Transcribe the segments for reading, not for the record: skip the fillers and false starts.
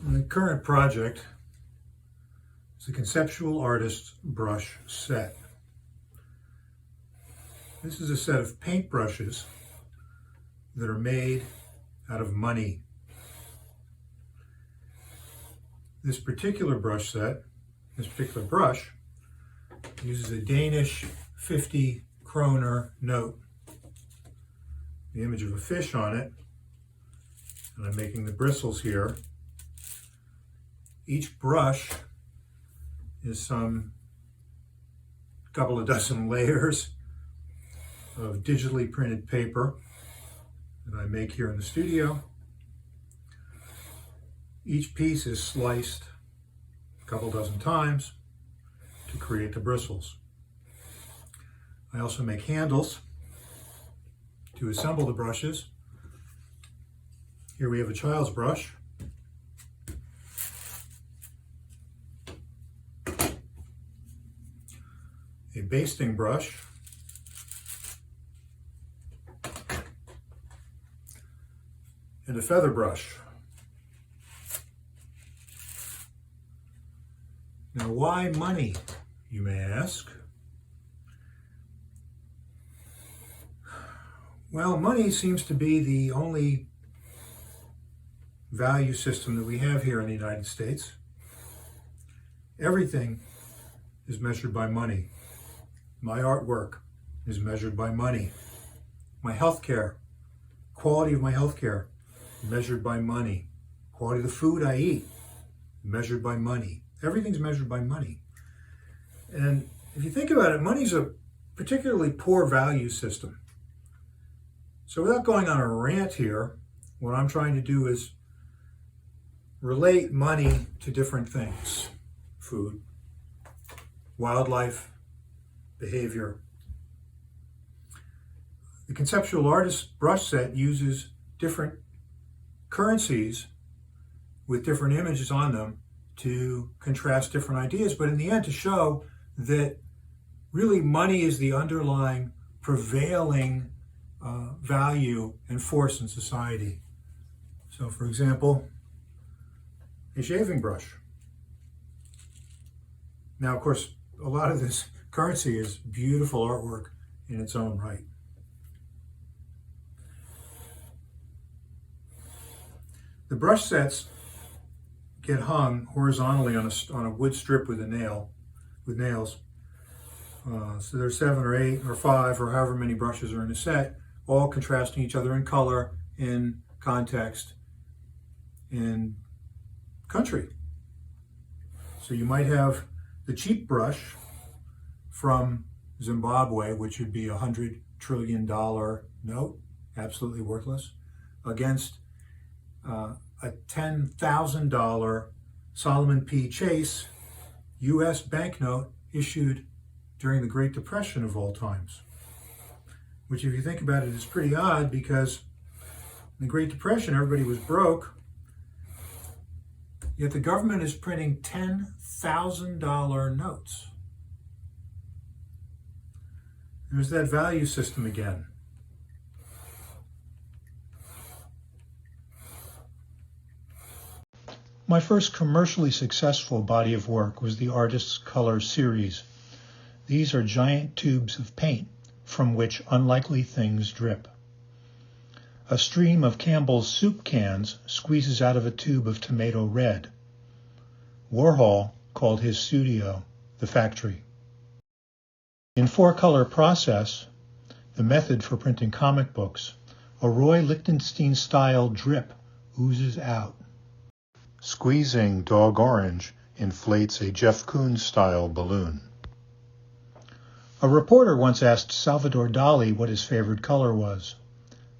The current project is the Conceptual Artist's Brush Set. This is a set of paintbrushes that are made out of money. This particular brush set, this particular brush, uses a Danish 50 kroner note, the image of a fish on it, and I'm making the bristles here. Each brush is some couple of dozen layers of digitally printed paper that I make here in the studio. Each piece is sliced a couple dozen times to create the bristles. I also make handles to assemble the brushes. Here we have a child's brush. A basting brush, and a feather brush. Now, why money, you may ask? Well, money seems to be the only value system that we have here in the United States. Everything is measured by money. My artwork is measured by money. My healthcare, quality of my healthcare, measured by money. Quality of the food I eat, measured by money. Everything's measured by money. And if you think about it, money's a particularly poor value system. So without going on a rant here, what I'm trying to do is relate money to different things. Food, wildlife, behavior. The Conceptual Artist's Brush Set uses different currencies with different images on them to contrast different ideas, but in the end to show that really money is the underlying prevailing value and force in society. So for example, a shaving brush. Now, of course, a lot of this currency is beautiful artwork in its own right. The brush sets get hung horizontally on a wood strip with nails. So there's 7 or 8 or 5 or however many brushes are in a set, all contrasting each other in color, in context, in country. So you might have the cheap brush from Zimbabwe, which would be $100 trillion note, absolutely worthless, against a $10,000 Solomon P. Chase U.S. banknote issued during the Great Depression of all times. Which, if you think about it, is pretty odd because in the Great Depression, everybody was broke, yet the government is printing $10,000 notes. There's that value system again. My first commercially successful body of work was the Artist's Color series. These are giant tubes of paint from which unlikely things drip. A stream of Campbell's soup cans squeezes out of a tube of tomato red. Warhol called his studio the factory. In 4-color process, the method for printing comic books, a Roy Lichtenstein-style drip oozes out. Squeezing dog orange inflates a Jeff Koons-style balloon. A reporter once asked Salvador Dali what his favorite color was.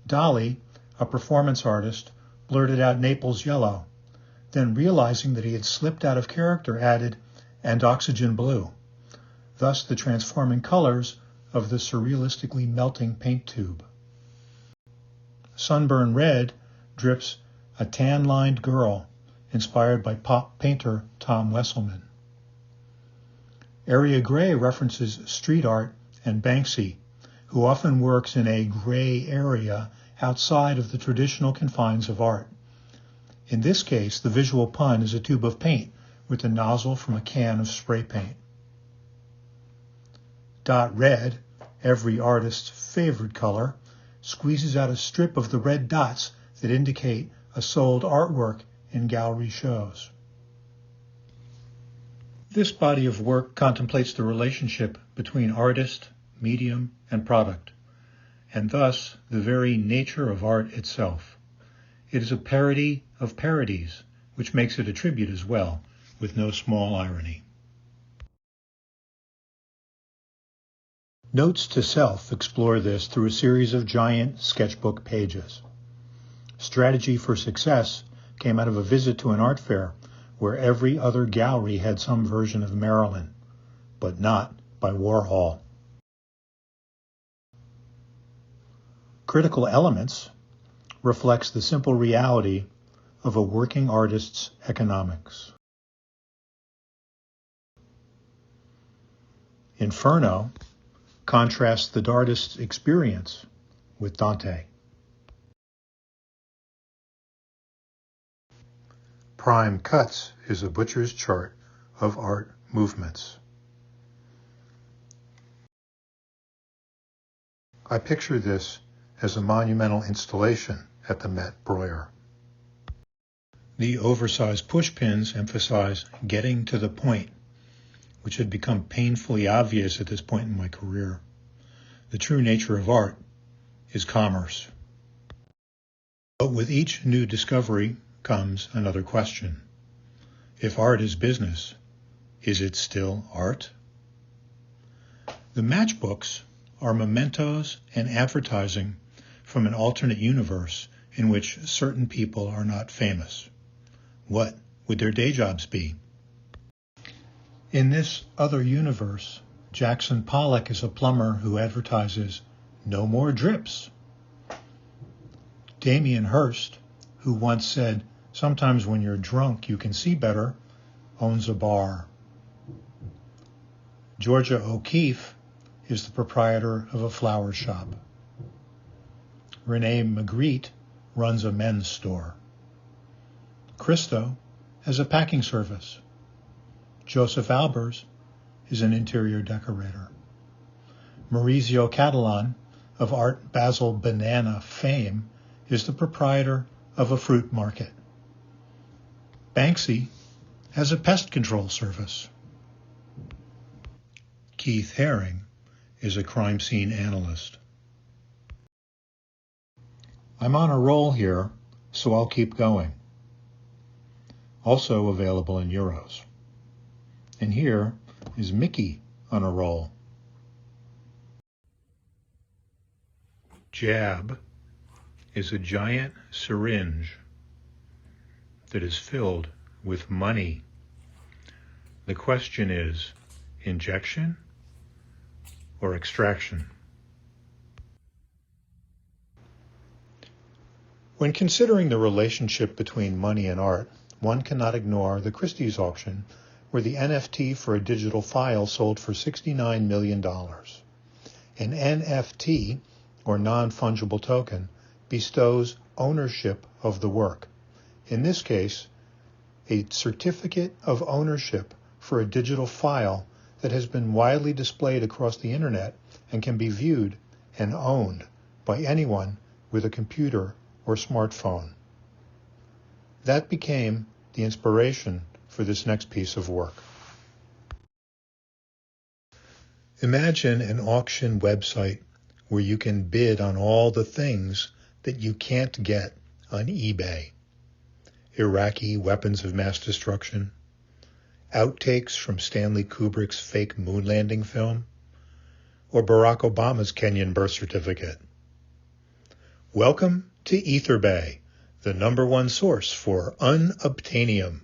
Dali, a performance artist, blurted out Naples yellow, then realizing that he had slipped out of character added, and oxygen blue, thus the transforming colors of the surrealistically melting paint tube. Sunburn red drips a tan-lined girl, inspired by pop painter Tom Wesselman. Area gray references street art and Banksy, who often works in a gray area outside of the traditional confines of art. In this case, the visual pun is a tube of paint with the nozzle from a can of spray paint. Dot red, every artist's favorite color, squeezes out a strip of the red dots that indicate a sold artwork in gallery shows. This body of work contemplates the relationship between artist, medium, and product, and thus the very nature of art itself. It is a parody of parodies, which makes it a tribute as well, with no small irony. Notes to Self explore this through a series of giant sketchbook pages. Strategy for Success came out of a visit to an art fair where every other gallery had some version of Marilyn, but not by Warhol. Critical Elements reflects the simple reality of a working artist's economics. Inferno contrasts the artist's experience with Dante. Prime Cuts is a butcher's chart of art movements. I picture this as a monumental installation at the Met Broyer. The oversized pushpins emphasize getting to the point, which had become painfully obvious at this point in my career. The true nature of art is commerce. But with each new discovery comes another question. If art is business, is it still art? The Matchbooks are mementos and advertising from an alternate universe in which certain people are not famous. What would their day jobs be? In this other universe, Jackson Pollock is a plumber who advertises no more drips. Damien Hirst, who once said, "Sometimes when you're drunk you can see better," owns a bar. Georgia O'Keeffe is the proprietor of a flower shop. Renee Magritte runs a men's store. Christo has a packing service. Joseph Albers is an interior decorator. Maurizio Catalan, of Art Basel Banana fame, is the proprietor of a fruit market. Banksy has a pest control service. Keith Haring is a crime scene analyst. I'm on a roll here, so I'll keep going. Also available in euros. And here is Mickey on a roll. Jab is a giant syringe that is filled with money. The question is, injection or extraction? When considering the relationship between money and art, one cannot ignore the Christie's auction, where the NFT for a digital file sold for $69 million. An NFT, or non-fungible token, bestows ownership of the work. In this case, a certificate of ownership for a digital file that has been widely displayed across the internet and can be viewed and owned by anyone with a computer or smartphone. That became the inspiration for this next piece of work. Imagine an auction website where you can bid on all the things that you can't get on eBay. Iraqi weapons of mass destruction, outtakes from Stanley Kubrick's fake moon landing film, or Barack Obama's Kenyan birth certificate. Welcome to Etherbay, the #1 source for unobtainium.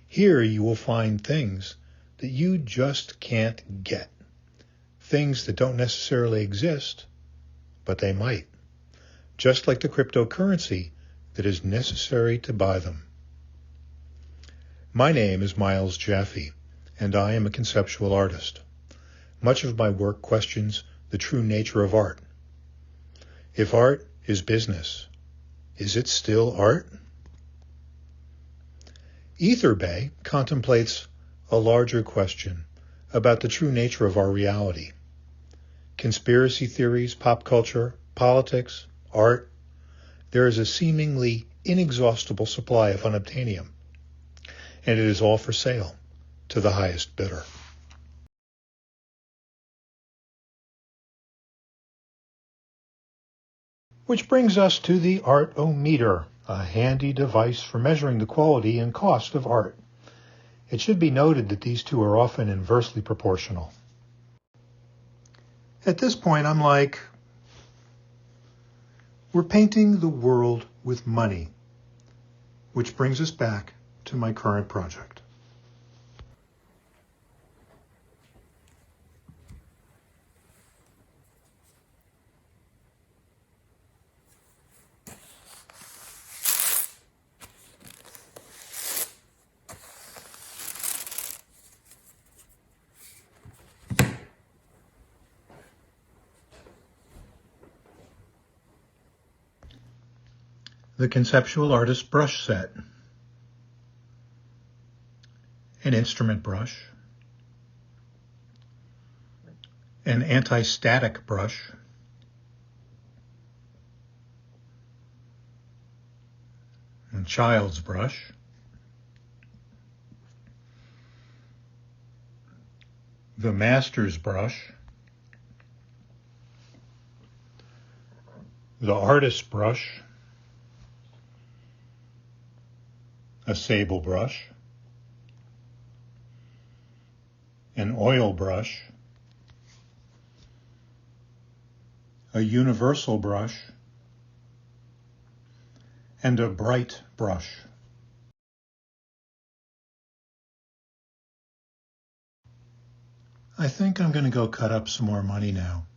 Here you will find things that you just can't get. Things that don't necessarily exist, but they might. Just like the cryptocurrency that is necessary to buy them. My name is Miles Jaffe, and I am a conceptual artist. Much of my work questions the true nature of art. If art is business, is it still art? Etherbay contemplates a larger question about the true nature of our reality. Conspiracy theories, pop culture, politics, art, there is a seemingly inexhaustible supply of unobtainium, and it is all for sale to the highest bidder. Which brings us to the art-o-meter, a handy device for measuring the quality and cost of art. It should be noted that these two are often inversely proportional. At this point, I'm like, we're painting the world with money, which brings us back to my current project. The Conceptual Artist Brush Set, an instrument brush, an anti-static brush, a child's brush, the master's brush, the artist's brush, a sable brush, an oil brush, a universal brush, and a bright brush. I think I'm going to go cut up some more money now.